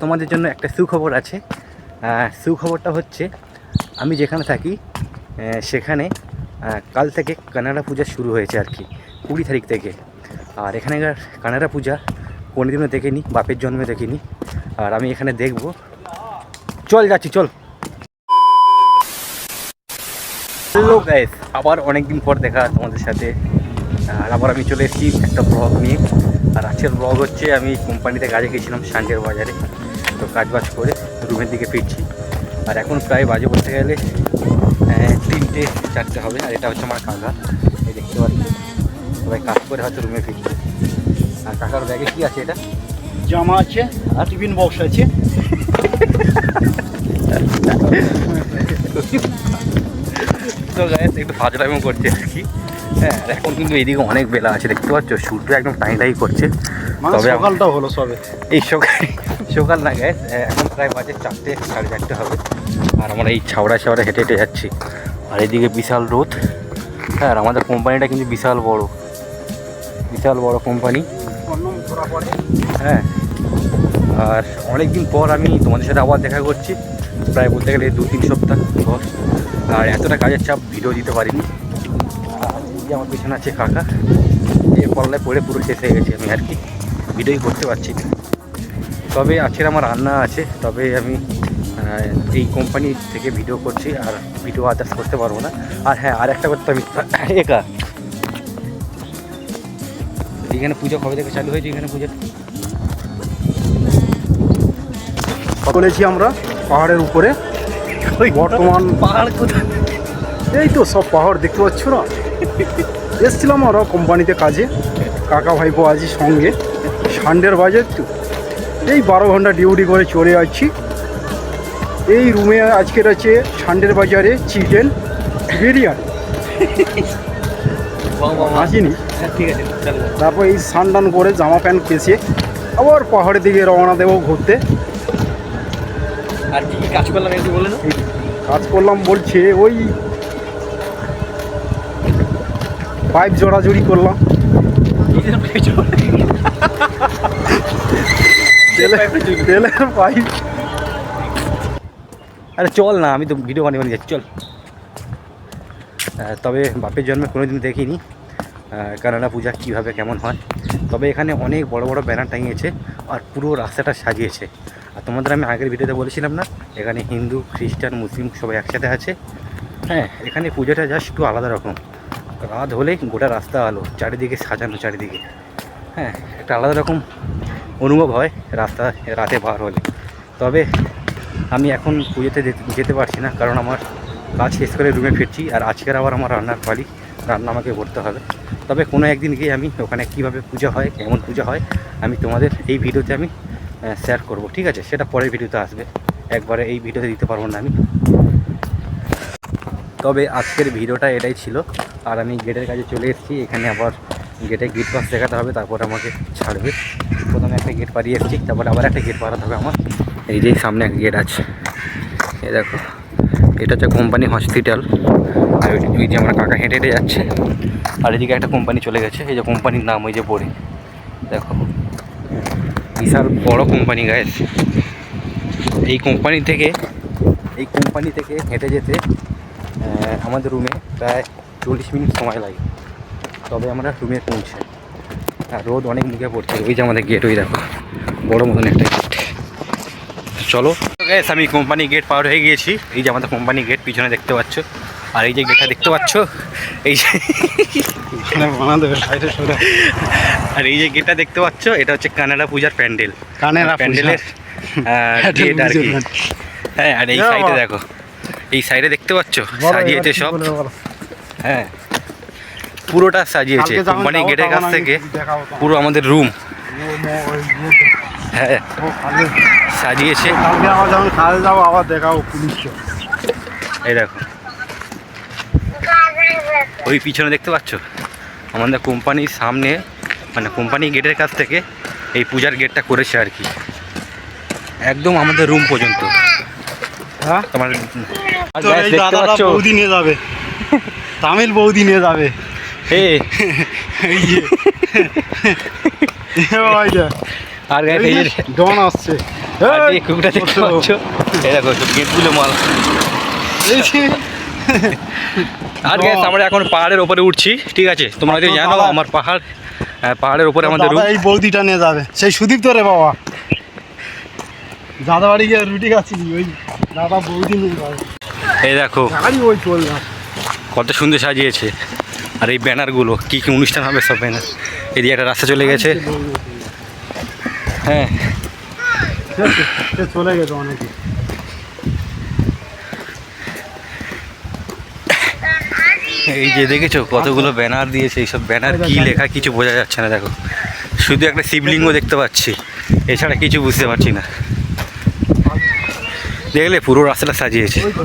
তোমাদের জন্য একটা সুখবর আছে। সুখবরটা হচ্ছে আমি যেখানে থাকি সেখানে কাল থেকে কানাড়া পূজা শুরু হয়েছে আর কি, 20 তারিখ থেকে। আর এখানকার কানাড়া পূজা কোনোদিনও দেখিনি, বাপের জন্মে দেখিনি। আর আমি এখানে দেখব। চল যাচ্ছি, চল। হ্যালো গাইস, আবার অনেক দিন পর দেখা তোমাদের সাথে। আর আবার আমি চলে এসেছি একটা ব্লগ নিয়ে। আর আজকের ব্লগ হচ্ছে আমি কোম্পানিতে কাজে গেছিলাম সান্ডের বাজারে, তো কাজবাজ করে রুমের দিকে ফিরছি। আর এখন প্রায় বাজে বলতে গেলে 3টে-4টে হবে। আর এটা হচ্ছে আমার কাকা, এই দেখতে পাচ্ছি। সবাই কাজ করে হয়তো রুমে ফিরছে। আর কাকার ব্যাগে কি আছে? এটা জামা আছে আর টিফিন বক্স আছে। তো গাইস একটু ফাজলামো করছে আর কি। হ্যাঁ, আর এখন কিন্তু এইদিকে অনেক বেলা আছে, দেখতে পাচ্ছ সূর্য একদম টাই করছে। তবে সকালটা হলো সবে, এই সকাল না গাইস, এখন প্রায় বাজে 4টে-4:30 হবে। আর আমরা এই ছাওড়া হেঁটে হেঁটে যাচ্ছি। আর এইদিকে বিশাল রোদ। হ্যাঁ, আর আমাদের কোম্পানিটা কিন্তু বিশাল বড় কোম্পানি। হ্যাঁ, আর অনেক দিন পর আমি তোমাদের সাথে আবার দেখা করছি, প্রায় বলতে গেলে 2-3 সপ্তাহ পর। আর এতটা কাজের চাপ, ভিডিও দিতে পারিনি। আর এই আমার পিছনে আছে কাকা, এই পড়ালে পড়ে পুরো শেষ হয়ে গেছে আমি আর কি, ভিডিওই করতে পারছি না। তবে আজকের আমার রান্না আছে, তবে আমি এই কোম্পানি থেকে ভিডিও করছি, আর ভিডিও আদার্স করতে পারবো না। আর হ্যাঁ, আর একটা করতে আমি একা। এখানে পুজো কবে থেকে চালু হয়েছে? এখানে পুজো চলেছি আমরা পাহাড়ের উপরে। বর্তমান পাহাড় কোথায়? এই তো সব পাহাড় দেখতে পাচ্ছ না। এসছিলাম আমরা কোম্পানিতে কাজে, কাকা ভাইপো আছি সঙ্গে। সান্ডের বাজার তো এই 12 ঘন্টা ডিউটি করে চলে যাচ্ছি। এই রুমে আজকের আছে সান্ডের বাজারে চিকেন বিরিয়ানি। আসিনি, ঠিক আছে। তারপর এই স্নান করে জামা প্যান্ট কেসে আবার পাহাড়ের দিকে রওনা দেবো ঘুরতে। আর কি কাজ করলাম একটু বলে না? কাজ করলাম বলছে ওই পাইপ জোড়াজুড়ি করলাম, তেলের পাইপ। আরে চল না, আমি তো ভিডিও বানিয়ে যাচ্ছি, চল। তবে বাপের জন্মে কোনোদিন দেখিনি কানাড়া পূজা কীভাবে কেমন হয়। তবে এখানে অনেক বড় বড় ব্যানার টাঙিয়েছে আর পুরো রাস্তাটা সাজিয়েছে। আর তোমাদের আমি আগের ভিডিওতে বলেছিলাম না, এখানে হিন্দু, খ্রিস্টান, মুসলিম সবাই একসাথে আছে। হ্যাঁ, এখানে পুজোটা জাস্ট একটু আলাদা রকম। রাত হলেই গোটা রাস্তা আলো, চারিদিকে সাজানো, চারিদিকে। হ্যাঁ, একটা আলাদা রকম অনুভব হয় রাস্তা রাতে বার হলে। তবে আমি এখন পুজোতে যেতে পারছি না, কারণ আমার কাজ শেষ করে রুমে ফিরছি। আর আজকের আবার আমার রান্নার পালি, রান্না আমাকে করতে হবে। তবে কোনো একদিন গিয়ে আমি ওখানে কীভাবে পূজা হয়, কেমন পূজা হয়, আমি তোমাদের এই ভিডিওতে আমি শেয়ার করব, ঠিক আছে? সেটা পরের ভিডিওতে আসবে, একবারে এই ভিডিওতে দিতে পারবো না আমি। তবে আজকের ভিডিওটা এটাই ছিল। আর আমি গেটের কাছে চলে এসেছি। এখানে আবার গেটে গেট পাস দেখাতে হবে, তারপর আমাকে ছাড়বে। প্রথমে একটা গেট পাড়িয়ে এসেছি, তারপরে আবার একটা গেট পাড়াতে হবে আমার। এই যে সামনে একটা গেট আছে, এই দেখো, এটা হচ্ছে কোম্পানি হসপিটাল। আর ওই যে আমার কাকা হেঁটে হেঁটে যাচ্ছে। আর এদিকে একটা কোম্পানি চলে গেছে, এই যে কোম্পানির নাম ওই যে পড়ে দেখো, বিশাল বড় কোম্পানি গাইস। এই কোম্পানি থেকে হেঁটে যেতে আমাদের রুমে প্রায় 40 মিনিট সময় লাগে, তবে আমরা রুমে পৌঁছে। আর রোদ অনেক মুখে পড়ছে। ওই যে আমাদের গেট, ওই দেখো বড় মতন একটা গেট। চলো গাইস, আমি কোম্পানি গেট পার হয়ে গিয়েছি। এই যে আমাদের কোম্পানি গেট পিছনে দেখতে পাচ্ছ। আর এই যে গেটটা দেখতে পাচ্ছ, এই যে আর এই যে গেটটা দেখতে পাচ্ছ, এটা হচ্ছে কানাড়া পূজার প্যান্ডেল, প্যান্ডেলের গেট আর কি। হ্যাঁ, আর এই সাইডে দেখো, এই সাইডে দেখতে পাচ্ছ সাজিয়েছে সব। হ্যাঁ, পুরোটা সাজিয়েছে কোম্পানি গেটের কাছ থেকে পুরো আমাদের রুম। হ্যাঁ, সাজিয়েছে। এই দেখো, ওই পিছনে দেখতে পাচ্ছ আমাদের কোম্পানির সামনে, মানে কোম্পানি গেটের কাছ থেকে এই পূজার গেটটা করেছে আর কি, একদম আমাদের রুম পর্যন্ত। হ্যাঁ, তোমার বৌদি নিয়ে যাবে, তামিল বৌদি নিয়ে যাবে। আর ডন আসছে। আর যে কুকুরটা দেখতে পাচ্ছ এই দেখো সব গেটগুলো মাল। আর গ্যাস আমরা এখন পাহাড়ের ওপরে উঠছি, ঠিক আছে? তোমরা যদি জানো আমার পাহাড়ের ওপরে আমাদের রুম। এই বৌদিটা নিয়ে যাবে সেই সুদীপ তো রে বাবা, দাদা বাড়ি গিয়ে রুটি খাচ্ছি ওই দাদা বৌদি নিয়ে যাবে। এই দেখো গাড়ি ওই চল না, কত সুন্দর সাজিয়েছে। আর এই ব্যানারগুলো কী কী অনুষ্ঠান হবে সব ব্যানার। এদিকে একটা রাস্তা চলে গেছে। হ্যাঁ সে চলে গেছে অনেকে। এই যে দেখেছো কতগুলো ব্যানার দিয়েছে, এইসব ব্যানার কি লেখা কিছু বোঝা যাচ্ছে না। দেখো শুধু একটা শিবলিঙ্গ দেখতে পাচ্ছি, এছাড়া কিছু বুঝতে পারছি না। দেখলে পুরো রাস্তাটা সাজিয়েছে। ওই তো